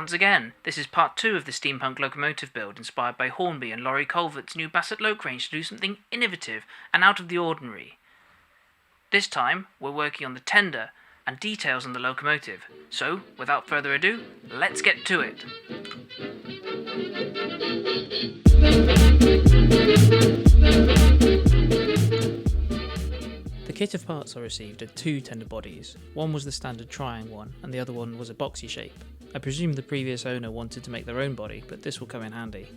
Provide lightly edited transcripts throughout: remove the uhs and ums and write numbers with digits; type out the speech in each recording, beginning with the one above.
once again. This is part 2 of the steampunk locomotive build inspired by Hornby and Laurie Calvert's new Bassett-Lowke range to do something innovative and out of the ordinary. This time, we're working on the tender and details on the locomotive. So, without further ado, let's get to it. The kit of parts I received had 2 tender bodies. One was the standard triangle one, and the other one was a boxy shape. I presume the previous owner wanted to make their own body, but this will come in handy.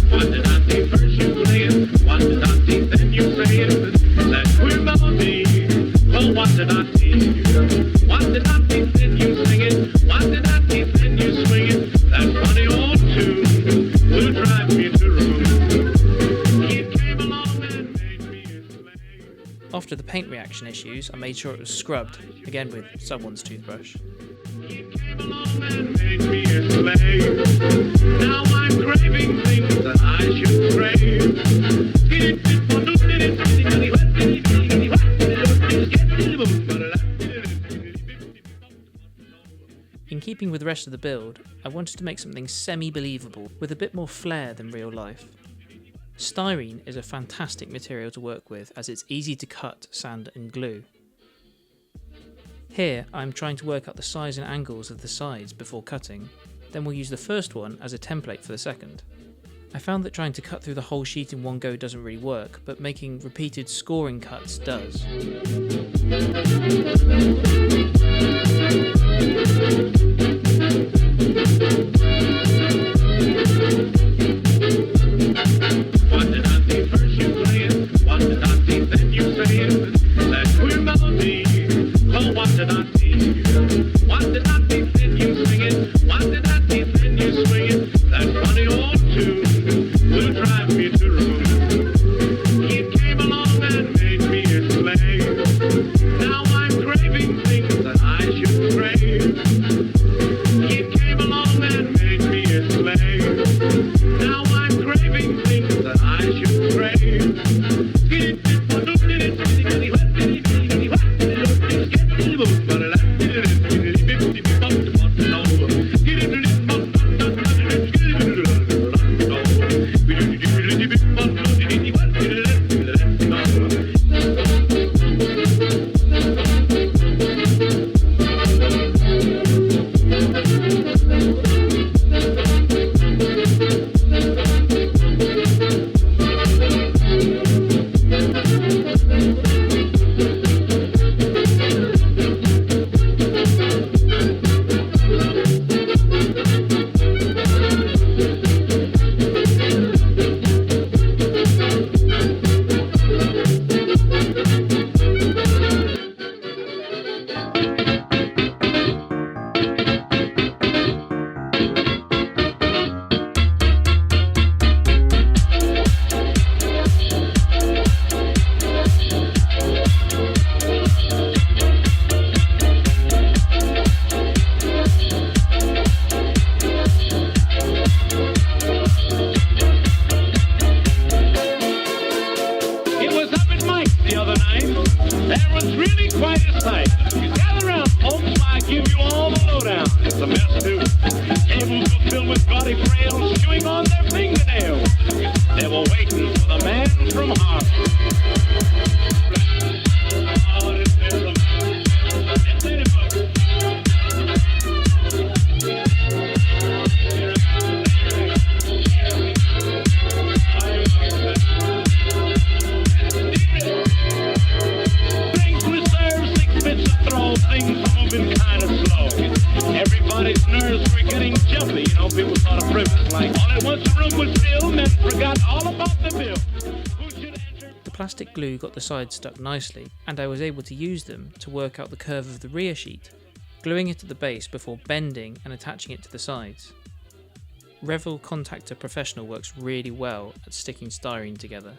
What did I see first you play it? What did I see then you say it? That queer melody. Well, what did I see? What did I see then you sing it? What did I see then you swing it? That funny old tune will drive me to ruin. It came along and made me a slave. After the paint reaction issues, I made sure it was scrubbed, again with someone's toothbrush. It came along and made me a slave. Now I'm craving things that I should crave. In keeping with the rest of the build, I wanted to make something semi-believable with a bit more flair than real life. Styrene is a fantastic material to work with as it's easy to cut, sand and glue. Here I'm trying to work out the size and angles of the sides before cutting, then we'll use the first one as a template for the second. I found that trying to cut through the whole sheet in one go doesn't really work, but making repeated scoring cuts does. What did I see first you play it? What did I see then you say it? That queer melody. Well, what did I see? What did I see then you sing it? What did I see then you swing it? That funny old tune will drive me to ruin. It came along and made me a slave. Now I'm craving things that I should crave. It came along and made me a slave. Now I'm craving things that I should crave. Plastic glue got the sides stuck nicely, and I was able to use them to work out the curve of the rear sheet, gluing it at the base before bending and attaching it to the sides. Revell Contactor Professional works really well at sticking styrene together.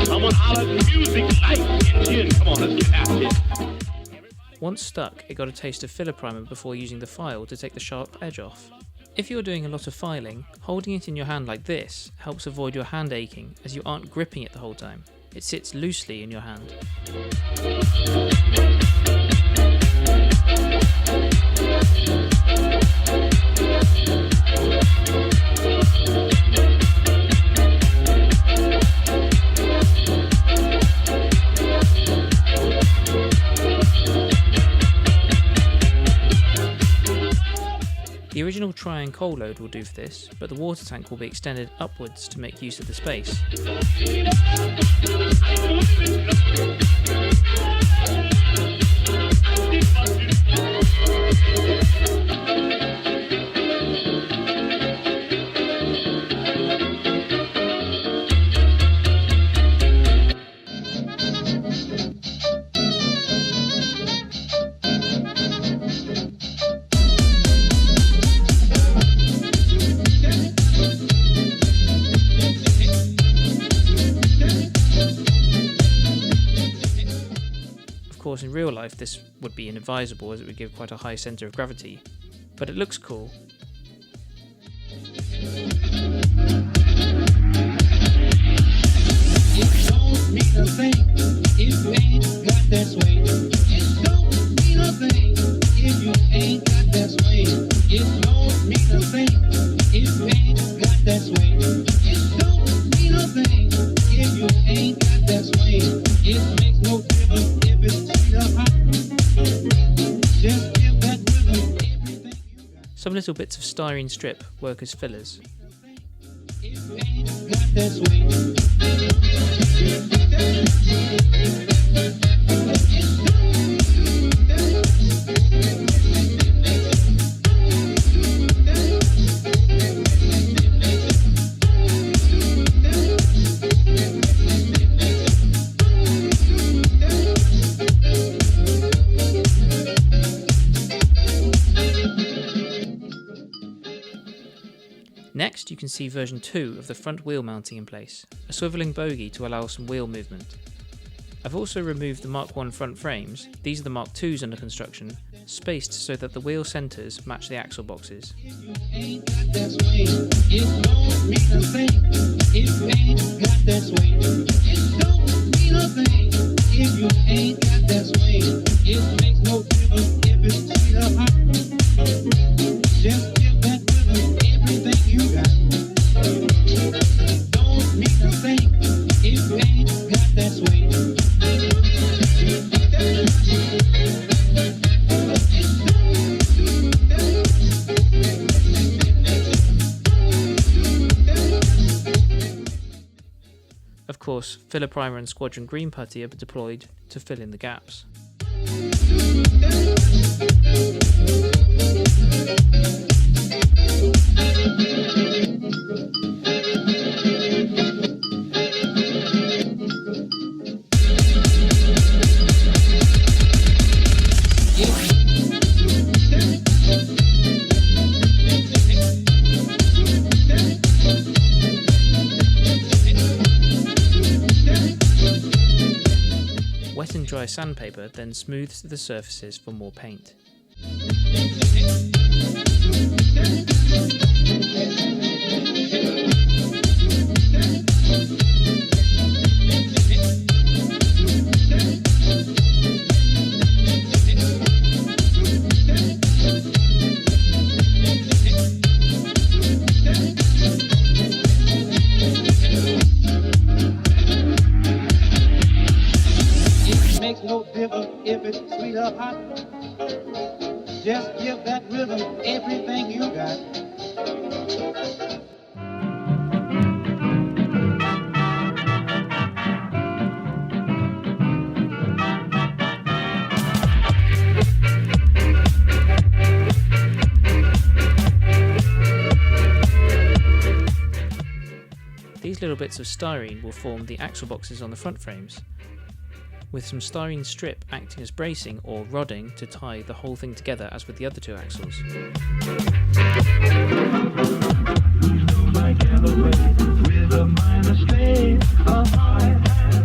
Someone hollered music lights engine. Come on, let's get at it. Once stuck, it got a taste of filler primer before using the file to take the sharp edge off. If you're doing a lot of filing, holding it in your hand like this helps avoid your hand aching as you aren't gripping it the whole time. It sits loosely in your hand. The original try and coal load will do for this, but the water tank will be extended upwards to make use of the space. Of course, in real life this would be inadvisable as it would give quite a high centre of gravity, but it looks cool. It don't mean a thing if you ain't got that swing. It don't mean a thing if you ain't got that swing. It don't mean a thing if you ain't got that swing. It don't mean a thing if you ain't got that swing. It makes no difference if it's sweet or hot. Just give that rhythm everything you got. Some little bits of styrene strip work as fillers. If you ain't got that swing. Next, you can see version 2 of the front wheel mounting in place, a swivelling bogie to allow some wheel movement. I've also removed the Mark 1 front frames, these are the Mark 2s under construction, spaced so that the wheel centres match the axle boxes. If you ain't got that swing, it don't mean a thing. If you ain't got that swing, it don't mean a thing. If you ain't got that swing, it makes no difference if it's sweet or hot. Just give that rhythm everything you got. Don't mean a thing if you ain't got that swing. Of course, filler primer and squadron green putty are deployed to fill in the gaps. Wet and dry sandpaper then smooths the surfaces for more paint. Makes no difference if it's sweet or hot. Just give that rhythm everything you got. These little bits of styrene will form the axle boxes on the front frames, with some styrene strip acting as bracing or rodding to tie the whole thing together as with the other two axles. With a minor scale, a high hat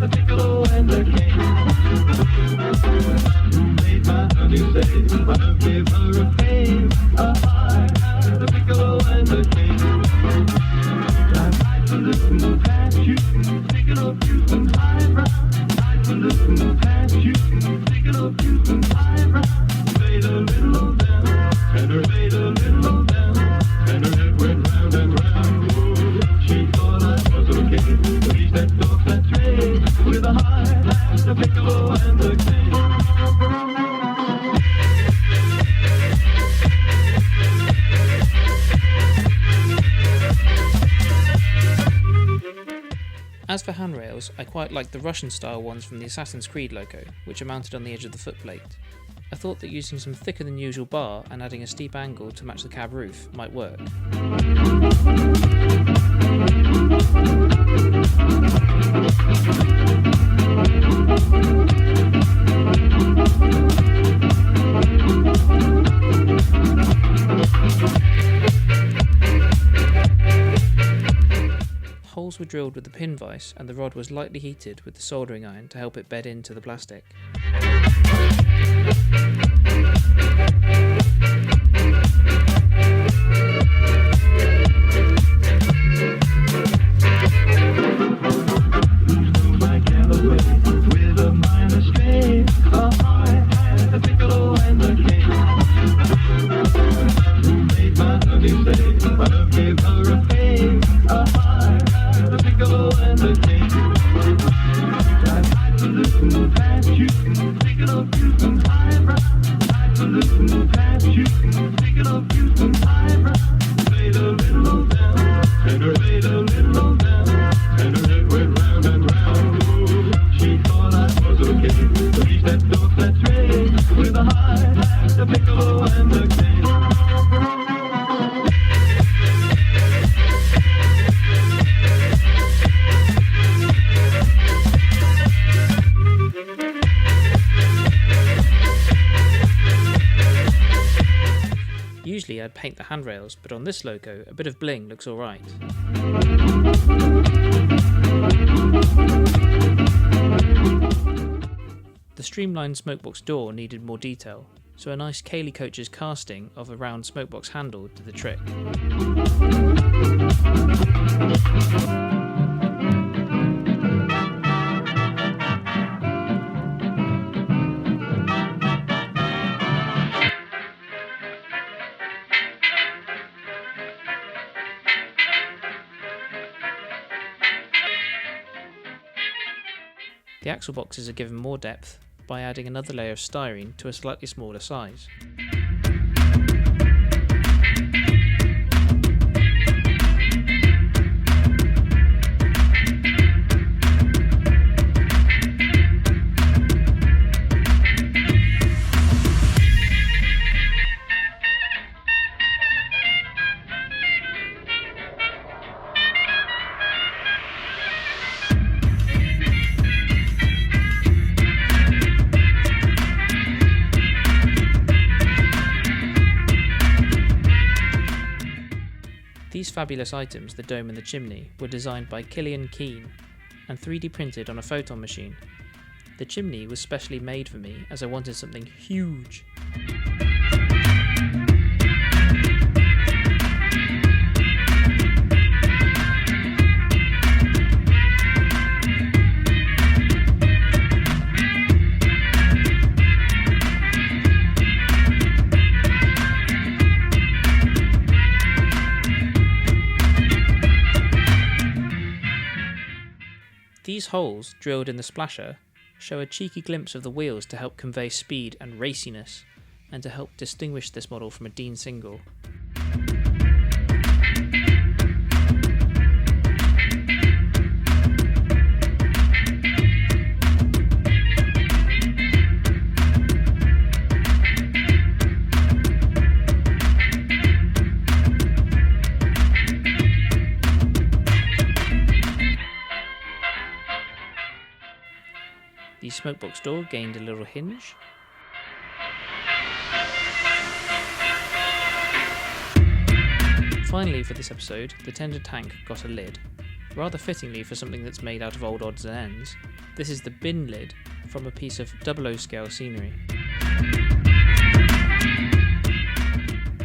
the handrails, I quite liked the Russian-style ones from the Assassin's Creed loco, which are mounted on the edge of the footplate. I thought that using some thicker than usual bar and adding a steep angle to match the cab roof might work. Holes were drilled with the pin vise and the rod was lightly heated with the soldering iron to help it bed into the plastic. Usually I'd paint the handrails, but on this loco, a bit of bling looks alright. The streamlined smokebox door needed more detail, so a nice Cayley Coach's casting of a round smokebox handle did the trick. The axle boxes are given more depth by adding another layer of styrene to a slightly smaller size. These fabulous items, the dome and the chimney, were designed by Killian and 3D printed on a photon machine. The chimney was specially made for me as I wanted something huge. These holes, drilled in the splasher, show a cheeky glimpse of the wheels to help convey speed and raciness, and to help distinguish this model from a Dean single. The smokebox door gained a little hinge. Finally for this episode, the tender tank got a lid. Rather fittingly for something that's made out of old odds and ends, this is the bin lid from a piece of 00 scale scenery.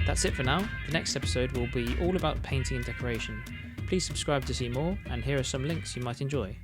That's it for now. The next episode will be all about painting and decoration. Please subscribe to see more, and here are some links you might enjoy.